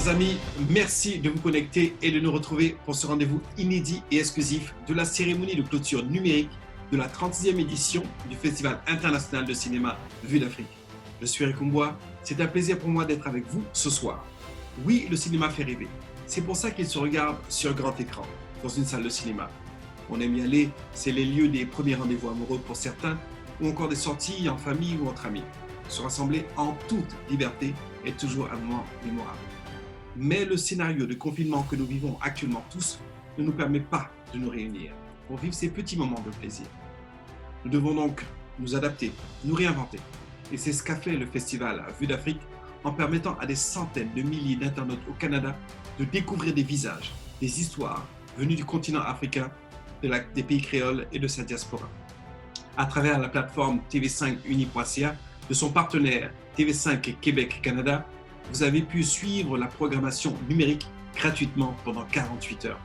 Chers amis, merci de vous connecter et de nous retrouver pour ce rendez-vous inédit et exclusif de la cérémonie de clôture numérique de la 36e édition du Festival international de cinéma Vue d'Afrique. Je suis Eric Umboa, c'est un plaisir pour moi d'être avec vous ce soir. Oui, le cinéma fait rêver. C'est pour ça qu'il se regarde sur grand écran, dans une salle de cinéma. On aime y aller, c'est les lieux des premiers rendez-vous amoureux pour certains, ou encore des sorties en famille ou entre amis. Se rassembler en toute liberté est toujours un moment mémorable. Mais le scénario de confinement que nous vivons actuellement tous ne nous permet pas de nous réunir pour vivre ces petits moments de plaisir. Nous devons donc nous adapter, nous réinventer. Et c'est ce qu'a fait le festival Vue d'Afrique en permettant à des centaines de milliers d'internautes au Canada de découvrir des visages, des histoires venues du continent africain, des pays créoles et de sa diaspora. À travers la plateforme tv5uni.ca de son partenaire TV5 Québec Canada, vous avez pu suivre la programmation numérique gratuitement pendant 48 heures.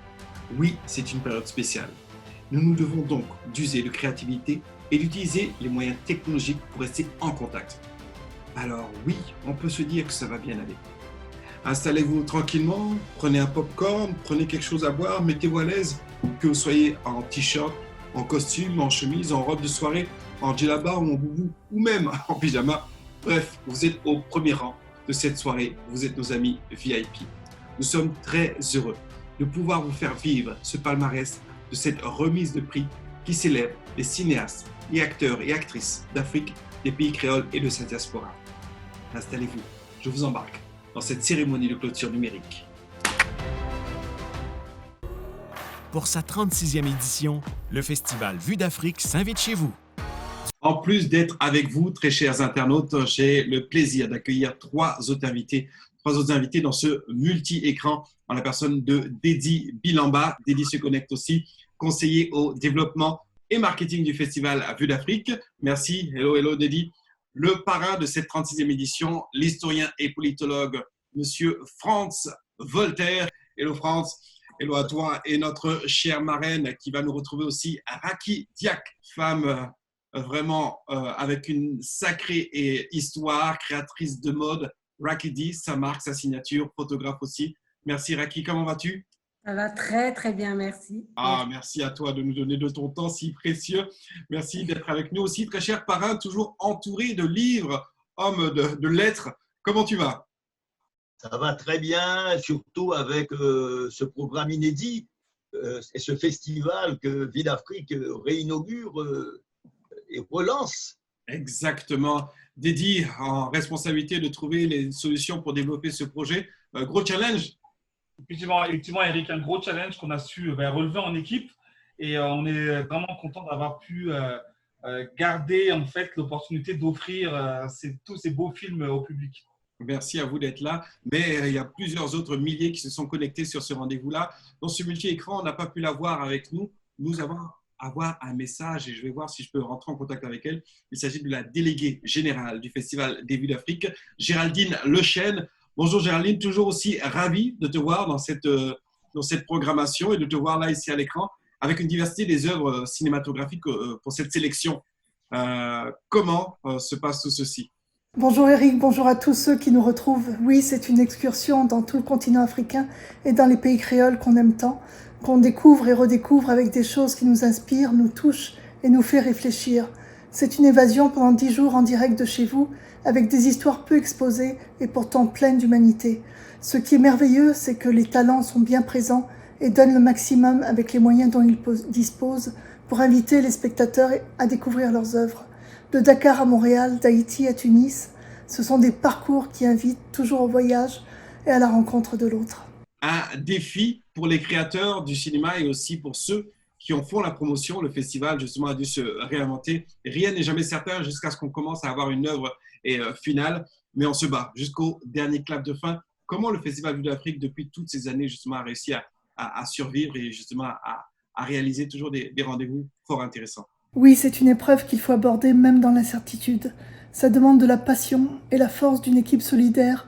Oui, c'est une période spéciale. Nous nous devons donc d'user de créativité et d'utiliser les moyens technologiques pour rester en contact. Alors oui, on peut se dire que ça va bien aller. Installez-vous tranquillement, prenez un popcorn, prenez quelque chose à boire, mettez-vous à l'aise, que vous soyez en t-shirt, en costume, en chemise, en robe de soirée, en djellaba ou en boubou, ou même en pyjama. Bref, vous êtes au premier rang de cette soirée, vous êtes nos amis VIP. Nous sommes très heureux de pouvoir vous faire vivre ce palmarès de cette remise de prix qui célèbre les cinéastes et acteurs et actrices d'Afrique, des pays créoles et de sa diaspora. Installez-vous, je vous embarque dans cette cérémonie de clôture numérique. Pour sa 36e édition, le festival Vue d'Afrique s'invite chez vous. En plus d'être avec vous, très chers internautes, j'ai le plaisir d'accueillir trois autres invités dans ce multi-écran en la personne de Dedi Bilamba. Dedi se connecte aussi, conseiller au développement et marketing du festival Vue d'Afrique. Merci, hello Dedi. Le parrain de cette 36e édition, l'historien et politologue, Monsieur Franz Voltaire. Hello Franz. Hello à toi et notre chère marraine qui va nous retrouver aussi, Raki Diak, femme vraiment avec une sacrée histoire, créatrice de mode. Raki D, sa marque, sa signature, photographe aussi. Merci Raki, comment vas-tu? Ça va très très bien, merci. Merci à toi de nous donner de ton temps si précieux. Merci d'être avec nous aussi, très cher parrain, toujours entouré de livres, homme de lettres. Comment tu vas? Ça va très bien, surtout avec ce programme inédit et ce festival que Vue d'Afrique réinaugure et relance. Exactement. Dédié en responsabilité de trouver les solutions pour développer ce projet. Gros challenge. Effectivement, Eric, un gros challenge qu'on a su relever en équipe et on est vraiment content d'avoir pu garder en fait l'opportunité d'offrir tous ces beaux films au public. Merci à vous d'être là. Mais il y a plusieurs autres milliers qui se sont connectés sur ce rendez-vous-là. Dans ce multi-écran, on n'a pas pu l'avoir avec nous. Nous avons avoir un message et je vais voir si je peux rentrer en contact avec elle. Il s'agit de la déléguée générale du Festival des Vues d'Afrique, Géraldine Lechêne. Bonjour Géraldine, toujours aussi ravie de te voir dans cette programmation et de te voir là ici à l'écran avec une diversité des œuvres cinématographiques pour cette sélection. Comment se passe tout ceci? Bonjour Eric, bonjour à tous ceux qui nous retrouvent. Oui, c'est une excursion dans tout le continent africain et dans les pays créoles qu'on aime tant, qu'on découvre et redécouvre avec des choses qui nous inspirent, nous touchent et nous fait réfléchir. C'est une évasion pendant 10 jours en direct de chez vous, avec des histoires peu exposées et pourtant pleines d'humanité. Ce qui est merveilleux, c'est que les talents sont bien présents et donnent le maximum avec les moyens dont ils disposent pour inviter les spectateurs à découvrir leurs œuvres. De Dakar à Montréal, d'Haïti à Tunis, ce sont des parcours qui invitent toujours au voyage et à la rencontre de l'autre. Un défi pour les créateurs du cinéma et aussi pour ceux qui en font la promotion. Le festival, justement, a dû se réinventer. Rien n'est jamais certain jusqu'à ce qu'on commence à avoir une œuvre finale, mais on se bat jusqu'au dernier clap de fin. Comment le Festival Vue d'Afrique, depuis toutes ces années, justement, a réussi à survivre et justement à réaliser toujours des rendez-vous fort intéressants? Oui, c'est une épreuve qu'il faut aborder même dans l'incertitude. Ça demande de la passion et la force d'une équipe solidaire,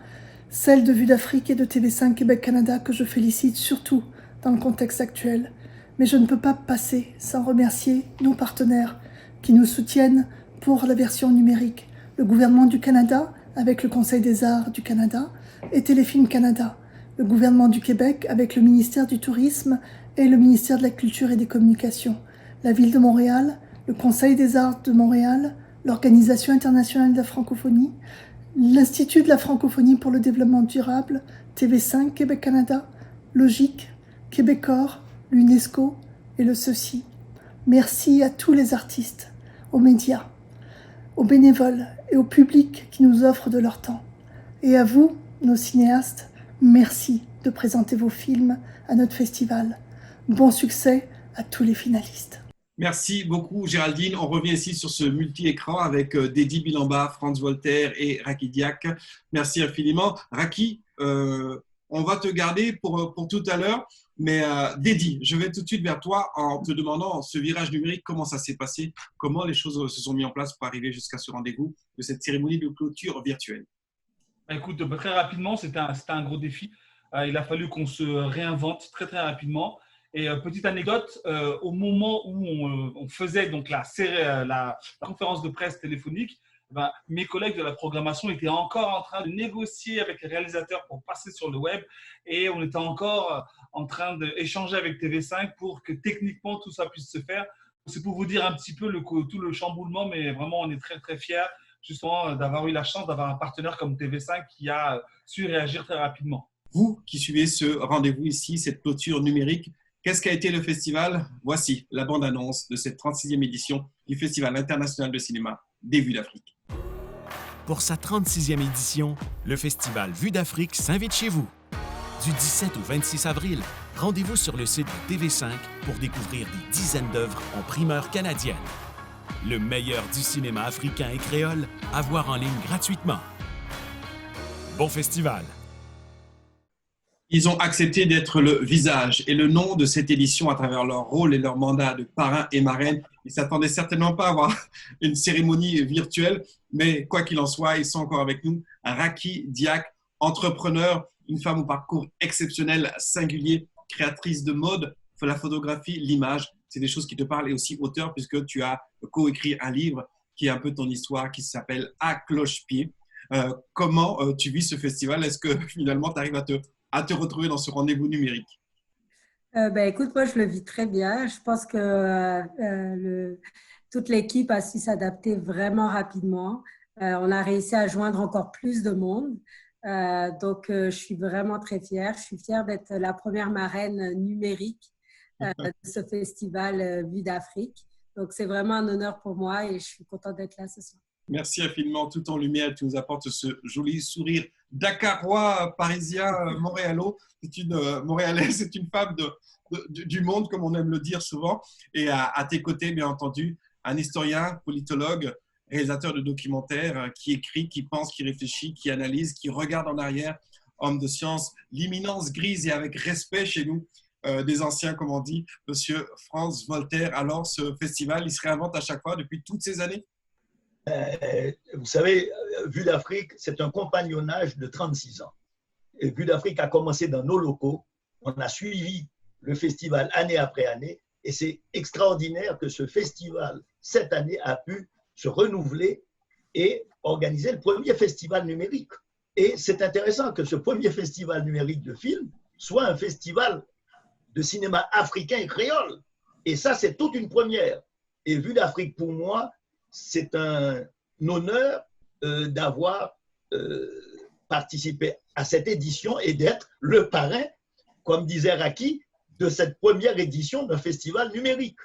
celle de Vue d'Afrique et de TV5 Québec Canada que je félicite surtout dans le contexte actuel. Mais je ne peux pas passer sans remercier nos partenaires qui nous soutiennent pour la version numérique. Le gouvernement du Canada, avec le Conseil des arts du Canada, et Téléfilm Canada. le gouvernement du Québec avec le ministère du Tourisme et le ministère de la Culture et des Communications, la Ville de Montréal, le Conseil des arts de Montréal, l'Organisation internationale de la francophonie, l'Institut de la francophonie pour le développement durable, TV5 Québec-Canada, Logique, Québecor, l'UNESCO et le CECI. Merci à tous les artistes, aux médias, aux bénévoles et au public qui nous offrent de leur temps. Et à vous, nos cinéastes, merci de présenter vos films à notre festival. Bon succès à tous les finalistes. Merci beaucoup, Géraldine. On revient ici sur ce multi-écran avec Dédi Bilamba, Franz Voltaire et Raki Diak. Merci infiniment. Raki, on va te garder pour tout à l'heure. Mais Dédi, je vais tout de suite vers toi en te demandant ce virage numérique, comment ça s'est passé, comment les choses se sont mises en place pour arriver jusqu'à ce rendez-vous de cette cérémonie de clôture virtuelle. Écoute, très rapidement, c'était un gros défi. Il a fallu qu'on se réinvente très, très rapidement. Et petite anecdote, au moment où on faisait donc la conférence de presse téléphonique, mes collègues de la programmation étaient encore en train de négocier avec les réalisateurs pour passer sur le web et on était encore en train d'échanger avec TV5 pour que techniquement tout ça puisse se faire. C'est pour vous dire un petit peu tout le chamboulement, mais vraiment on est très très fiers justement d'avoir eu la chance d'avoir un partenaire comme TV5 qui a su réagir très rapidement. Vous qui suivez ce rendez-vous ici, cette clôture numérique, qu'est-ce qu'a été le festival? Voici la bande-annonce de cette 36e édition du Festival international de cinéma des Vues d'Afrique. Pour sa 36e édition, le festival Vues d'Afrique s'invite chez vous. Du 17 au 26 avril, rendez-vous sur le site de TV5 pour découvrir des dizaines d'œuvres en primeur canadienne. Le meilleur du cinéma africain et créole à voir en ligne gratuitement. Bon festival! Ils ont accepté d'être le visage et le nom de cette édition à travers leur rôle et leur mandat de parrain et marraine. Ils ne s'attendaient certainement pas à avoir une cérémonie virtuelle, mais quoi qu'il en soit, ils sont encore avec nous. Raki Diak, entrepreneur, une femme au parcours exceptionnel, singulier, créatrice de mode, la photographie, l'image. C'est des choses qui te parlent et aussi auteur puisque tu as coécrit un livre qui est un peu ton histoire qui s'appelle À cloche-pied. Comment tu vis ce festival? Est-ce que finalement tu arrives à te retrouver dans ce rendez-vous numérique? Écoute, moi, je le vis très bien. Je pense que toute l'équipe a su s'adapter vraiment rapidement. On a réussi à joindre encore plus de monde. Donc, je suis vraiment très fière. Je suis fière d'être la première marraine numérique de ce festival Vues d'Afrique. Donc, c'est vraiment un honneur pour moi et je suis contente d'être là ce soir. Merci infiniment. Tout en lumière, tu nous apportes ce joli sourire dakarois, parisien, montréalo. Montréalaise, c'est une femme du monde, comme on aime le dire souvent. Et à tes côtés, bien entendu, un historien, politologue, réalisateur de documentaires, qui écrit, qui pense, qui réfléchit, qui analyse, qui regarde en arrière, homme de science, l'imminence grise et avec respect chez nous, des anciens, comme on dit, monsieur Franz Voltaire. Alors, ce festival, il se réinvente à chaque fois depuis toutes ces années? Vous savez, Vues d'Afrique, c'est un compagnonnage de 36 ans. Et Vues d'Afrique a commencé dans nos locaux. On a suivi le festival année après année. Et c'est extraordinaire que ce festival, cette année, a pu se renouveler et organiser le premier festival numérique. Et c'est intéressant que ce premier festival numérique de films soit un festival de cinéma africain et créole. Et ça, c'est toute une première. Et Vues d'Afrique, pour moi, c'est un honneur d'avoir participé à cette édition et d'être le parrain, comme disait Raki, de cette première édition d'un festival numérique.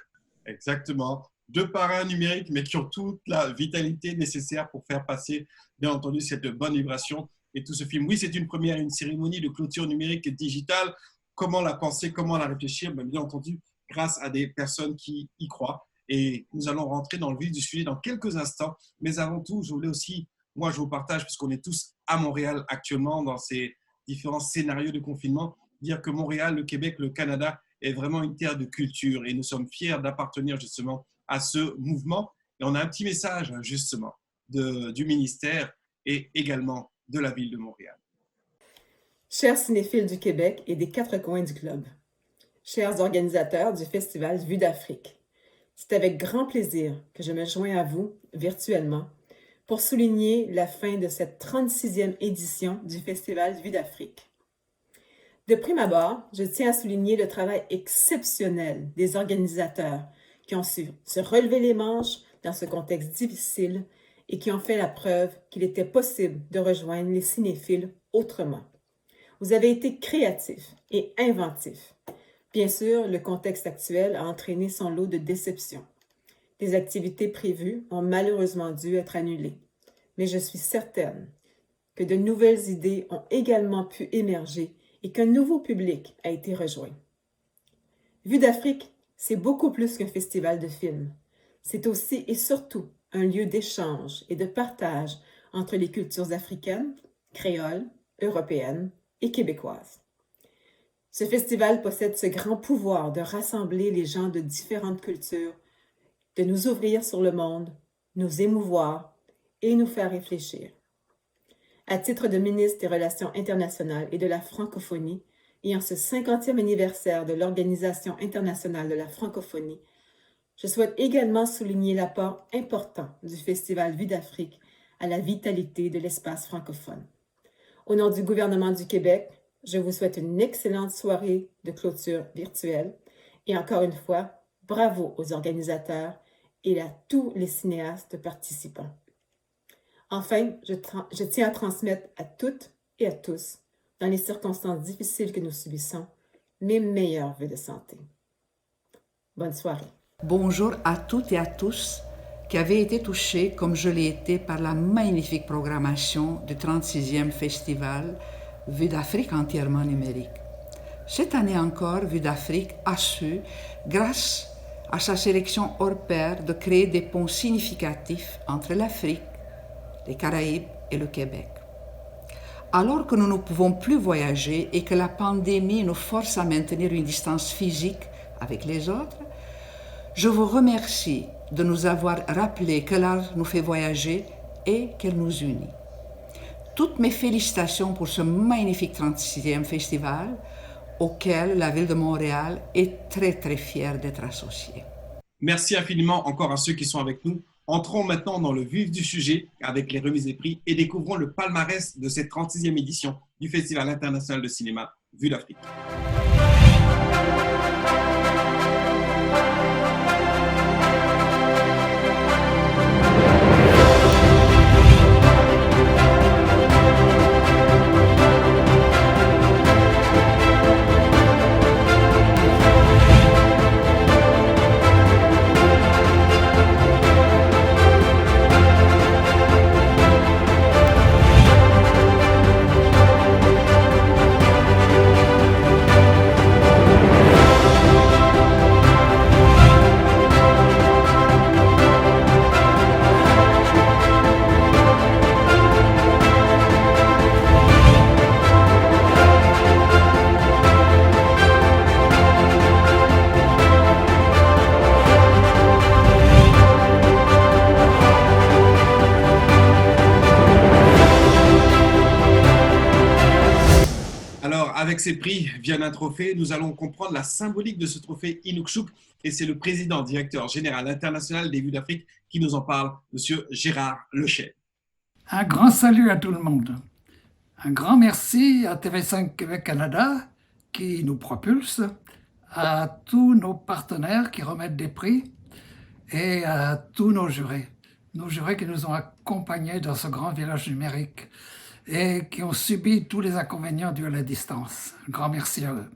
Exactement. 2 parrains numériques, mais qui ont toute la vitalité nécessaire pour faire passer, bien entendu, cette bonne vibration et tout ce film. Oui, c'est une première, une cérémonie de clôture numérique et digitale. Comment la penser, comment la réfléchir? Bien entendu, grâce à des personnes qui y croient. Et nous allons rentrer dans le vif du sujet dans quelques instants. Mais avant tout, je voulais aussi, moi je vous partage, puisqu'on est tous à Montréal actuellement dans ces différents scénarios de confinement, dire que Montréal, le Québec, le Canada est vraiment une terre de culture et nous sommes fiers d'appartenir justement à ce mouvement. Et on a un petit message justement du ministère et également de la ville de Montréal. Chers cinéphiles du Québec et des 4 coins du globe, chers organisateurs du Festival Vues d'Afrique, c'est avec grand plaisir que je me joins à vous virtuellement pour souligner la fin de cette 36e édition du Festival Vues d'Afrique. De prime abord, je tiens à souligner le travail exceptionnel des organisateurs qui ont su se relever les manches dans ce contexte difficile et qui ont fait la preuve qu'il était possible de rejoindre les cinéphiles autrement. Vous avez été créatifs et inventifs. Bien sûr, le contexte actuel a entraîné son lot de déceptions. Des activités prévues ont malheureusement dû être annulées. Mais je suis certaine que de nouvelles idées ont également pu émerger et qu'un nouveau public a été rejoint. Vue d'Afrique, c'est beaucoup plus qu'un festival de films. C'est aussi et surtout un lieu d'échange et de partage entre les cultures africaines, créoles, européennes et québécoises. Ce festival possède ce grand pouvoir de rassembler les gens de différentes cultures, de nous ouvrir sur le monde, nous émouvoir et nous faire réfléchir. À titre de ministre des Relations internationales et de la francophonie, et en ce 50e anniversaire de l'Organisation internationale de la francophonie, je souhaite également souligner l'apport important du Festival Vue d'Afrique à la vitalité de l'espace francophone. Au nom du gouvernement du Québec, je vous souhaite une excellente soirée de clôture virtuelle et encore une fois, bravo aux organisateurs et à tous les cinéastes participants. Enfin, je tiens à transmettre à toutes et à tous, dans les circonstances difficiles que nous subissons, mes meilleurs vœux de santé. Bonne soirée. Bonjour à toutes et à tous qui avez été touchés, comme je l'ai été, par la magnifique programmation du 36e Festival Vue d'Afrique entièrement numérique. Cette année encore, Vue d'Afrique a su, grâce à sa sélection hors pair, de créer des ponts significatifs entre l'Afrique, les Caraïbes et le Québec. Alors que nous ne pouvons plus voyager et que la pandémie nous force à maintenir une distance physique avec les autres, je vous remercie de nous avoir rappelé que l'art nous fait voyager et qu'elle nous unit. Toutes mes félicitations pour ce magnifique 36e festival auquel la ville de Montréal est très très fière d'être associée. Merci infiniment encore à ceux qui sont avec nous. Entrons maintenant dans le vif du sujet avec les remises des prix et découvrons le palmarès de cette 36e édition du Festival international de cinéma Vue d'Afrique. Avec ces prix vient un trophée, nous allons comprendre la symbolique de ce trophée Inukshuk et c'est le président directeur général international des Vues d'Afrique qui nous en parle, Monsieur Gérard Lechesne. Un grand salut à tout le monde. Un grand merci à TV5 Québec Canada qui nous propulse, à tous nos partenaires qui remettent des prix et à tous nos jurés qui nous ont accompagnés dans ce grand village numérique et qui ont subi tous les inconvénients dus à la distance. Un grand merci à eux.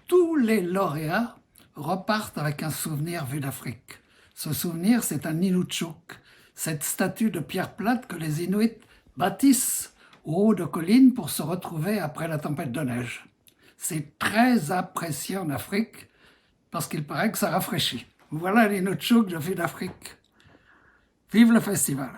Tous les lauréats repartent avec un souvenir Vue d'Afrique. Ce souvenir, c'est un Inukshuk, cette statue de pierre plate que les Inuits bâtissent au haut de collines pour se retrouver après la tempête de neige. C'est très apprécié en Afrique parce qu'il paraît que ça rafraîchit. Voilà l'Inukshuk de Vue d'Afrique. Vive le festival!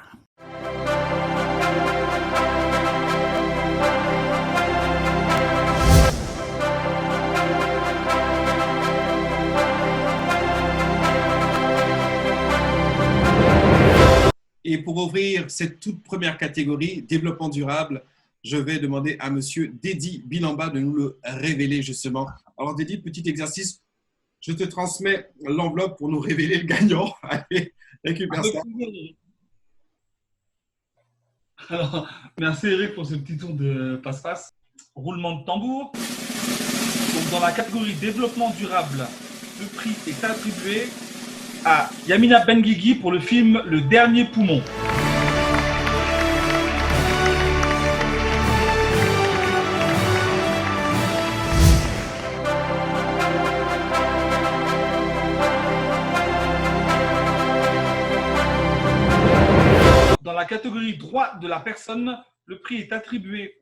Et pour ouvrir cette toute première catégorie, développement durable, je vais demander à Monsieur Dédi Bilamba de nous le révéler justement. Alors Dédi, petit exercice, je te transmets l'enveloppe pour nous révéler le gagnant. Allez, récupère ça. Alors, merci Eric pour ce petit tour de passe-passe. roulement de tambour. Donc, dans la catégorie développement durable, le prix est attribué à Yamina Benguigui pour le film Le Dernier Poumon. Dans la catégorie droit de la personne, le prix est attribué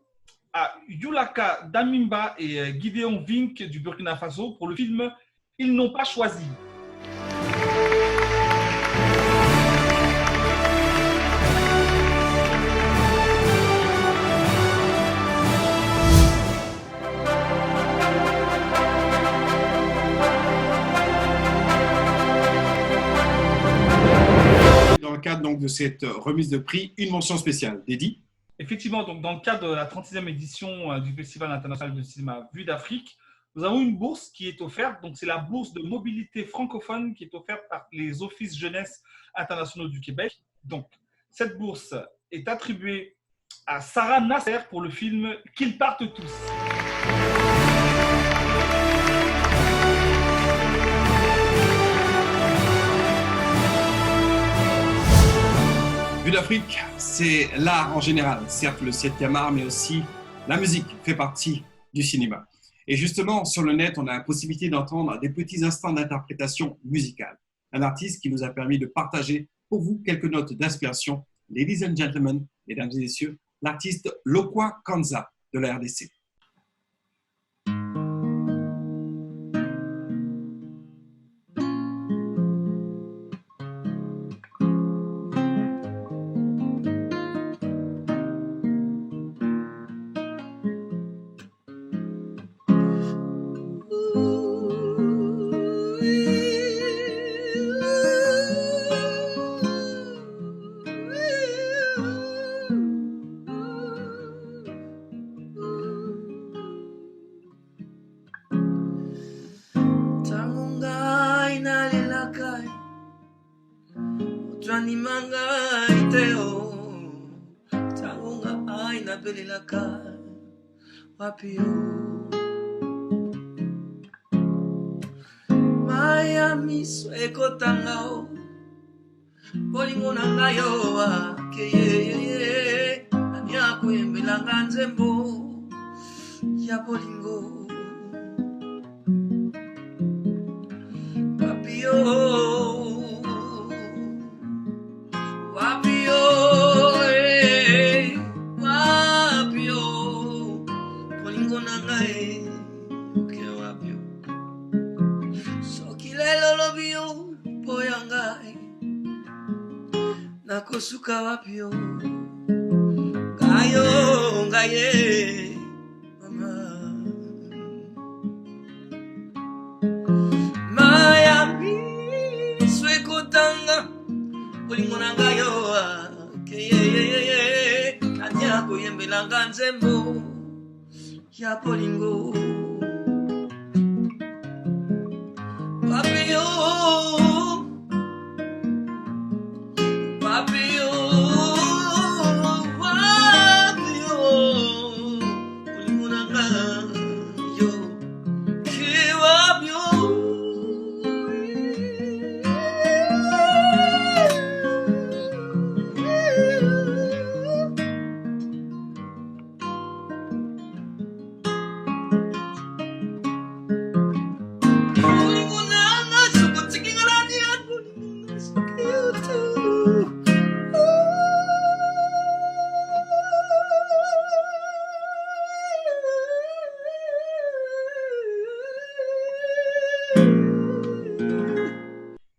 à Yulaka Damimba et Gideon Vink du Burkina Faso pour le film Ils n'ont pas choisi. Dans le cadre donc, de cette remise de prix, une mention spéciale. Dédi? Effectivement, donc, dans le cadre de la 36e édition du Festival international de cinéma Vue d'Afrique, nous avons une bourse qui est offerte. Donc, c'est la bourse de mobilité francophone qui est offerte par les offices jeunesse internationaux du Québec. Donc, cette bourse est attribuée à Sarah Nasser pour le film Qu'ils partent tous. Vue d'Afrique, c'est l'art en général. Certes, le 7e art, mais aussi la musique fait partie du cinéma. Et justement, sur le net, on a la possibilité d'entendre des petits instants d'interprétation musicale. Un artiste qui nous a permis de partager pour vous quelques notes d'inspiration. Ladies and gentlemen, mesdames et messieurs, l'artiste Lokwa Kanza de la RDC. Miami sweko tangao bolingo na ngayo wa keye anya kwembelanga nzembo ya bolingo wapio wapio wapio bolingo na ngayo ke wapio sokilelo lobio poyangai nakosuka wapio ngayo ngaye mama Miami swekotanga bolingo na ngayo keye anya koyembelanga nzembo ya bolingo wapio wapio wapio bolingo na ngayo ke wapio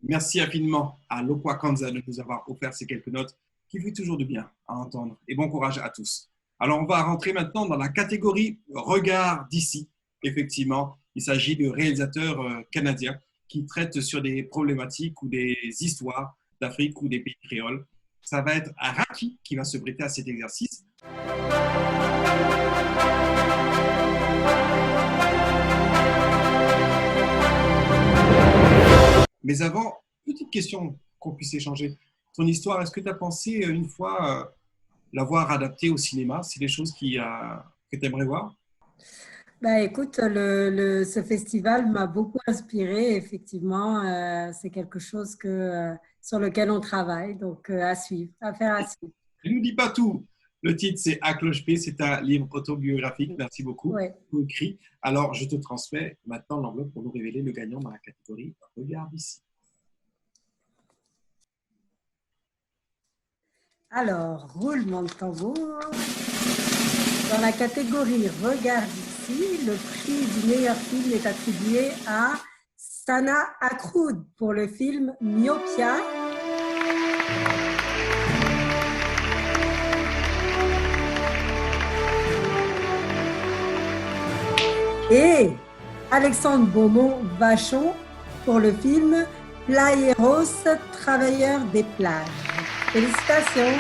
Merci infiniment à Lokwa Kanza de nous avoir offert ces quelques notes qui font toujours du bien à entendre. Et bon courage à tous. Alors, on va rentrer maintenant dans la catégorie Regard d'ici. Effectivement, il s'agit de réalisateurs canadiens qui traitent sur des problématiques ou des histoires d'Afrique ou des pays créoles. Ça va être Raki qui va se prêter à cet exercice. Mais avant, petite question qu'on puisse échanger. Ton histoire, est-ce que tu as pensé une fois l'avoir adaptée au cinéma? C'est des choses que tu aimerais voir? Ben, écoute, ce festival m'a beaucoup inspiré. Effectivement, c'est quelque chose sur lequel on travaille, donc à suivre, à faire à suivre. Ne nous dis pas tout. Le titre, c'est À cloche-pied. C'est un livre autobiographique. Merci beaucoup. Ouais. Écrit. Alors, je te transmets maintenant l'enveloppe pour nous révéler le gagnant dans la catégorie Regarde ici. Alors, roulement de tambour. Dans la catégorie Regarde ici, le prix du meilleur film est attribué à Sana Akhroud pour le film Myopia. Et Alexandre Beaumont-Vachon pour le film Playeros, travailleurs des plages. Félicitations!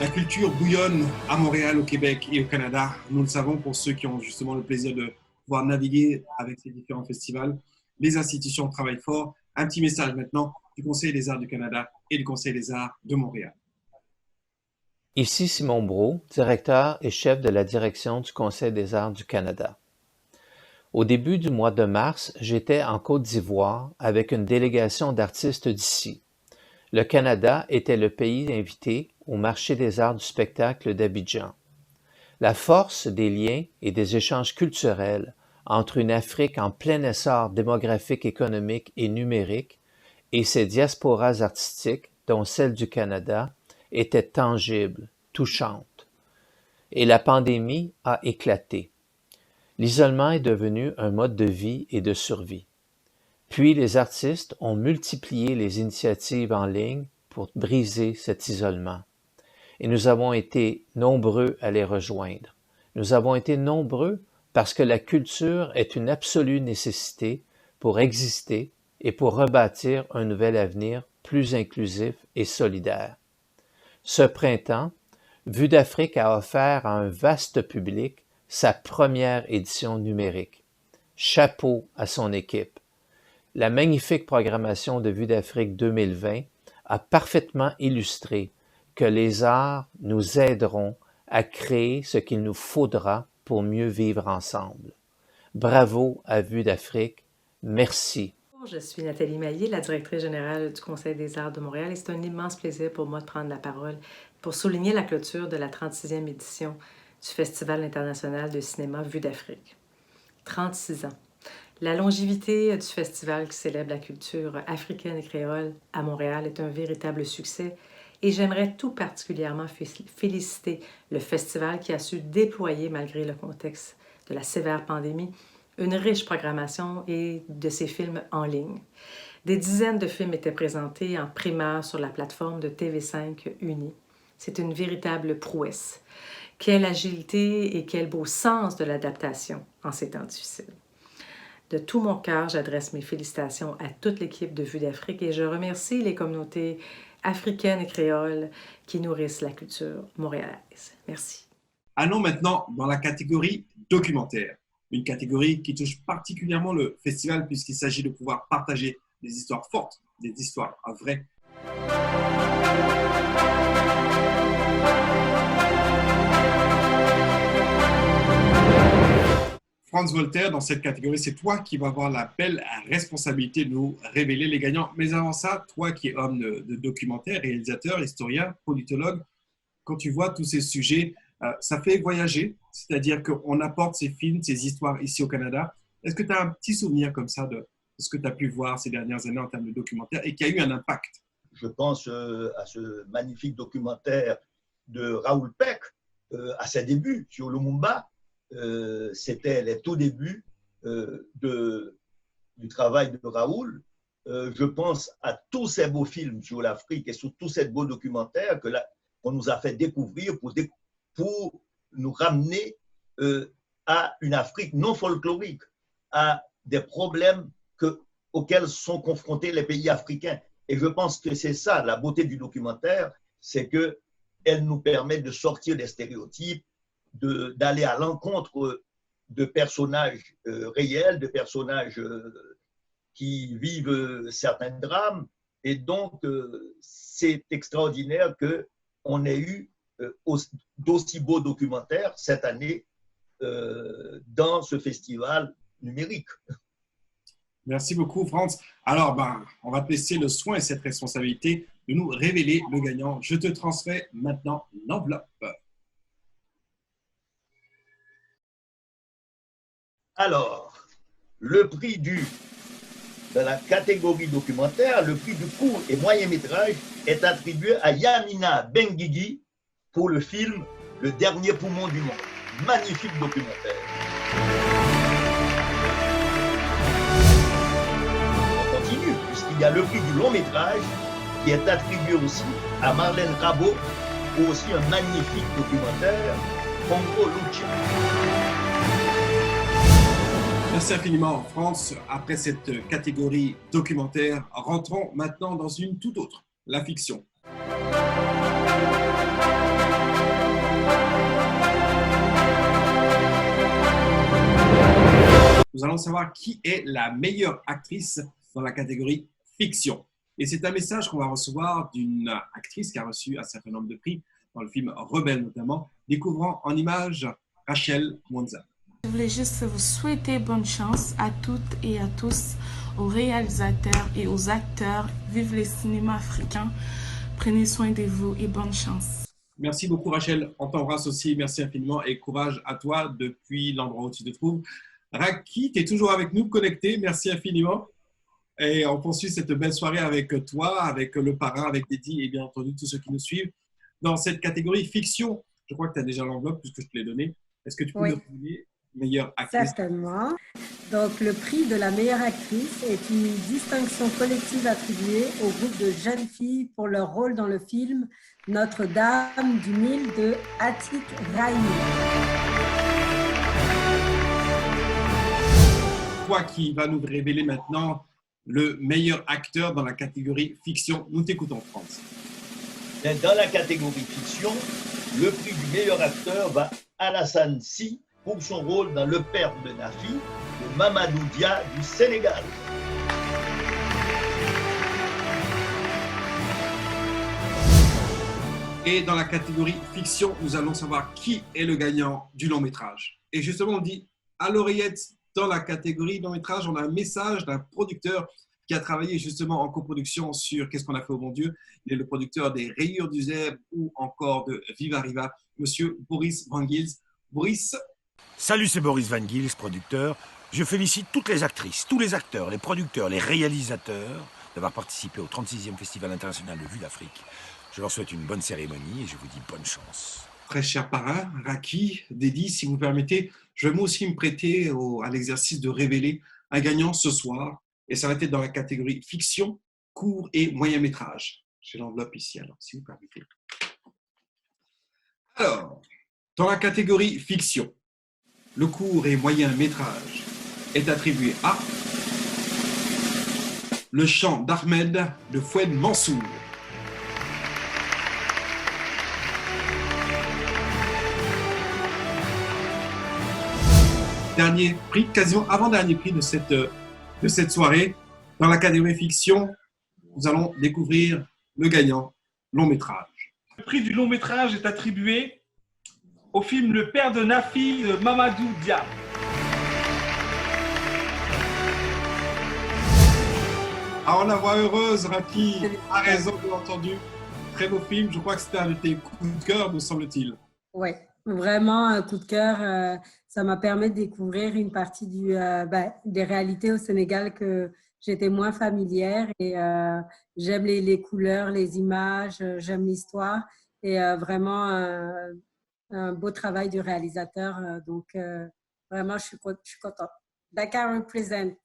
La culture bouillonne à Montréal, au Québec et au Canada. Nous le savons pour ceux qui ont justement le plaisir de pouvoir naviguer avec ces différents festivals. Les institutions travaillent fort. Un petit message maintenant du Conseil des arts du Canada et du Conseil des arts de Montréal. Ici Simon Brault, directeur et chef de la direction du Conseil des arts du Canada. Au début du mois de mars, j'étais en Côte d'Ivoire avec une délégation d'artistes d'ici. Le Canada était le pays invité au marché des arts du spectacle d'Abidjan. La force des liens et des échanges culturels entre une Afrique en plein essor démographique, économique et numérique et ses diasporas artistiques, dont celle du Canada, était tangible, touchante. Et la pandémie a éclaté. L'isolement est devenu un mode de vie et de survie. Puis les artistes ont multiplié les initiatives en ligne pour briser cet isolement. Et nous avons été nombreux à les rejoindre. Nous avons été nombreux parce que la culture est une absolue nécessité pour exister et pour rebâtir un nouvel avenir plus inclusif et solidaire. Ce printemps, Vue d'Afrique a offert à un vaste public sa première édition numérique. Chapeau à son équipe. La magnifique programmation de Vue d'Afrique 2020 a parfaitement illustré que les arts nous aideront à créer ce qu'il nous faudra pour mieux vivre ensemble. Bravo à Vue d'Afrique. Merci. Je suis Nathalie Maillet, la directrice générale du Conseil des arts de Montréal, et c'est un immense plaisir pour moi de prendre la parole pour souligner la clôture de la 36e édition du Festival international de cinéma Vue d'Afrique. 36 ans. La longévité du festival qui célèbre la culture africaine et créole à Montréal est un véritable succès et j'aimerais tout particulièrement féliciter le festival qui a su déployer, malgré le contexte de la sévère pandémie, une riche programmation et de ses films en ligne. Des dizaines de films étaient présentés en primeur sur la plateforme de TV5 Uni. C'est une véritable prouesse. Quelle agilité et quel beau sens de l'adaptation en ces temps difficiles. De tout mon cœur, j'adresse mes félicitations à toute l'équipe de Vue d'Afrique et je remercie les communautés africaines et créoles qui nourrissent la culture montréalaise. Merci. Allons maintenant dans la catégorie documentaire. Une catégorie qui touche particulièrement le festival puisqu'il s'agit de pouvoir partager des histoires fortes, des histoires vraies. Franz Voltaire, dans cette catégorie, c'est toi qui vas avoir la belle responsabilité de nous révéler les gagnants. Mais avant ça, toi qui es homme de documentaire, réalisateur, historien, politologue, quand tu vois tous ces sujets, ça fait voyager, c'est-à-dire qu'on apporte ces films, ces histoires ici au Canada. Est-ce que tu as un petit souvenir comme ça de ce que tu as pu voir ces dernières années en termes de documentaire et qui a eu un impact? Je pense à ce magnifique documentaire de Raoul Peck, à ses débuts sur Lumumba. C'était les tout débuts du travail de Raoul. Je pense à tous ces beaux films sur l'Afrique et sur tous ces beaux documentaires qu'on nous a fait découvrir pour nous ramener à une Afrique non folklorique, à des problèmes auxquels sont confrontés les pays africains. Et je pense que c'est ça, la beauté du documentaire, c'est qu'elle nous permet de sortir des stéréotypes, d'aller à l'encontre de personnages réels, de personnages qui vivent certains drames Et donc, c'est extraordinaire qu'on ait eu d'aussi beaux documentaires cette année dans ce festival numérique. Merci beaucoup, Franz. Alors, on va te laisser le soin et cette responsabilité de nous révéler le gagnant. Je te transmets maintenant l'enveloppe. Alors, le prix dans la catégorie documentaire, le prix du court et moyen métrage est attribué à Yamina Benguigui pour le film Le dernier poumon du monde. Magnifique documentaire. On continue, puisqu'il y a le prix du long métrage qui est attribué aussi à Marlène Rabot pour aussi un magnifique documentaire, Congo Lucha. Merci infiniment, France. Après cette catégorie documentaire, rentrons maintenant dans une toute autre, la fiction. Nous allons savoir qui est la meilleure actrice dans la catégorie fiction. Et c'est un message qu'on va recevoir d'une actrice qui a reçu un certain nombre de prix, dans le film Rebelle notamment, découvrant en images Rachel Mwanza. Je voulais juste vous souhaiter bonne chance à toutes et à tous, aux réalisateurs et aux acteurs. Vive les cinémas africains. Prenez soin de vous et bonne chance. Merci beaucoup Rachel, on t'embrasse aussi, merci infiniment et courage à toi depuis l'endroit où tu te trouves. Raki, tu es toujours avec nous, connecté, merci infiniment. Et on poursuit cette belle soirée avec toi, avec le parrain, avec Dédi et bien entendu tous ceux qui nous suivent. Dans cette catégorie fiction, je crois que tu as déjà l'enveloppe puisque je te l'ai donnée. Est-ce que tu peux nous donner meilleure actrice? Certainement. Donc, le prix de la meilleure actrice est une distinction collective attribuée au groupe de jeunes filles pour leur rôle dans le film Notre-Dame du Nil de Atik Rahimi. Toi qui vas nous révéler maintenant le meilleur acteur dans la catégorie fiction. Nous t'écoutons, France. Dans la catégorie fiction, le prix du meilleur acteur va à Alassane Sy pour son rôle dans Le Père de Nafi de Mamadou Dia du Sénégal. Et dans la catégorie fiction, nous allons savoir qui est le gagnant du long métrage. Et justement, on dit à l'oreillette, dans la catégorie long métrage, on a un message d'un producteur qui a travaillé justement en coproduction sur Qu'est-ce qu'on a fait au bon Dieu. Il est le producteur des Rayures du Zèbre ou encore de Viva Riva, monsieur Boris Van Gils. Boris. Salut, c'est Boris Van Gils, producteur. Je félicite toutes les actrices, tous les acteurs, les producteurs, les réalisateurs d'avoir participé au 36e Festival international de Vue d'Afrique. Je leur souhaite une bonne cérémonie et je vous dis bonne chance. Très cher parrain, Raki, Dédi, si vous permettez, je vais moi aussi me prêter à l'exercice de révéler un gagnant ce soir. Et ça va être dans la catégorie fiction, court et moyen métrage. J'ai l'enveloppe ici, alors si vous permettez. Alors, dans la catégorie fiction, le court et moyen métrage est attribué à Le chant d'Ahmed de Foued Mansour. Dernier prix, quasiment avant-dernier prix de cette soirée. Dans la catégorie fiction, nous allons découvrir le gagnant long métrage. Le prix du long métrage est attribué au film Le Père de Nafi de Mamadou Dia. Ah, la voix heureuse, Raki a raison, bien entendu. Très beau film, je crois que c'était un de tes coups de cœur, me semble-t-il. Oui, vraiment un coup de cœur. Ça m'a permis de découvrir une partie des réalités au Sénégal que j'étais moins familière. Et j'aime les couleurs, les images, j'aime l'histoire. Et vraiment un beau travail du réalisateur. Donc, vraiment, je suis contente. Dakar represent.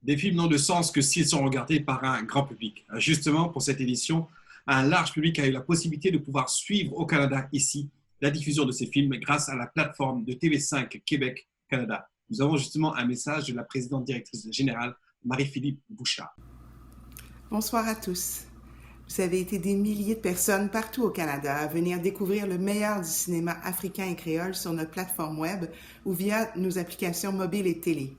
Des films n'ont de sens que s'ils sont regardés par un grand public. Justement, pour cette édition, un large public a eu la possibilité de pouvoir suivre au Canada, ici, la diffusion de ces films grâce à la plateforme de TV5 Québec-Canada. Nous avons justement un message de la présidente directrice générale, Marie-Philippe Bouchard. Bonsoir à tous. Vous avez été des milliers de personnes partout au Canada à venir découvrir le meilleur du cinéma africain et créole sur notre plateforme web ou via nos applications mobiles et télé.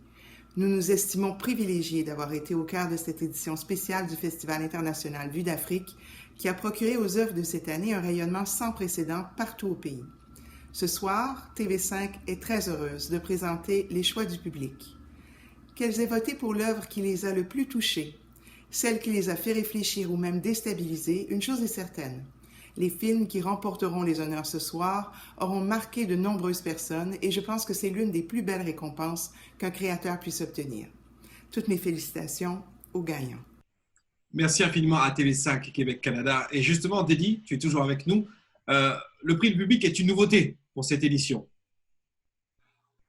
Nous nous estimons privilégiés d'avoir été au cœur de cette édition spéciale du Festival international Vue d'Afrique qui a procuré aux œuvres de cette année un rayonnement sans précédent partout au pays. Ce soir, TV5 est très heureuse de présenter les choix du public. Qu'elles aient voté pour l'œuvre qui les a le plus touchées, celle qui les a fait réfléchir ou même déstabiliser, une chose est certaine. Les films qui remporteront les honneurs ce soir auront marqué de nombreuses personnes et je pense que c'est l'une des plus belles récompenses qu'un créateur puisse obtenir. Toutes mes félicitations aux gagnants. Merci infiniment à TV5 Québec-Canada. Et justement, Dédi, tu es toujours avec nous. Le prix du public est une nouveauté pour cette édition.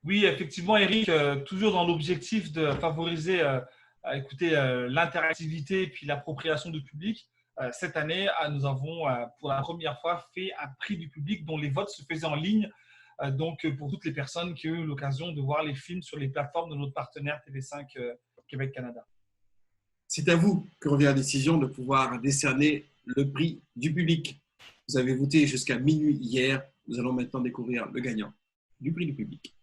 Oui, effectivement, Eric, toujours dans l'objectif de favoriser l'interactivité et puis l'appropriation du public. Cette année, nous avons pour la première fois fait un prix du public dont les votes se faisaient en ligne. Donc, pour toutes les personnes qui ont eu l'occasion de voir les films sur les plateformes de notre partenaire TV5 Québec-Canada. C'est à vous que revient la décision de pouvoir décerner le prix du public. Vous avez voté jusqu'à minuit hier. Nous allons maintenant découvrir le gagnant du prix du public.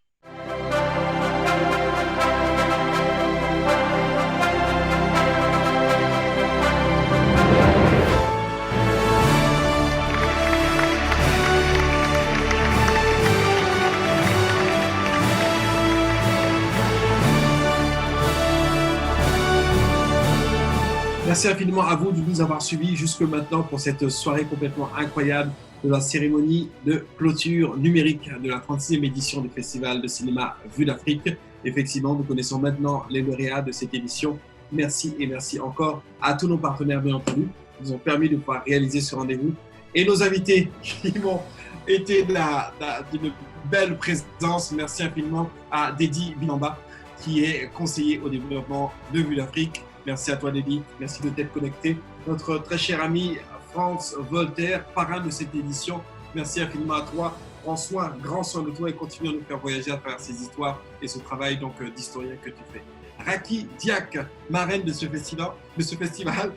Merci infiniment à vous de nous avoir suivis jusque maintenant pour cette soirée complètement incroyable de la cérémonie de clôture numérique de la 36e édition du Festival de cinéma Vue d'Afrique. Effectivement, nous connaissons maintenant les lauréats de cette édition. Merci et merci encore à tous nos partenaires, bien entendu, qui nous ont permis de pouvoir réaliser ce rendez-vous. Et nos invités qui m'ont été d'une belle présence. Merci infiniment à Dédi Binamba, qui est conseiller au développement de Vue d'Afrique. Merci à toi, Dédi. Merci de t'être connecté. Notre très cher ami Franz Voltaire, parrain de cette édition. Merci infiniment à toi. Prends soin, grand soin de toi et continue à nous faire voyager à travers ces histoires et ce travail d'historien que tu fais. Raki Diak, marraine de ce festival,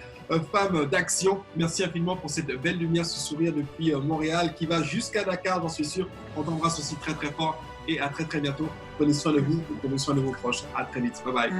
femme d'action. Merci infiniment pour cette belle lumière, ce sourire depuis Montréal qui va jusqu'à Dakar, j'en suis sûr. On t'embrasse aussi très très fort et à très très bientôt. Prenez soin de vous, prenez soin de vos proches. À très vite. Bye bye.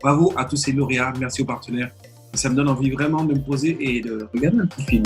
Bravo à tous ces lauréats, merci aux partenaires. Ça me donne envie vraiment de me poser et de regarder un petit film.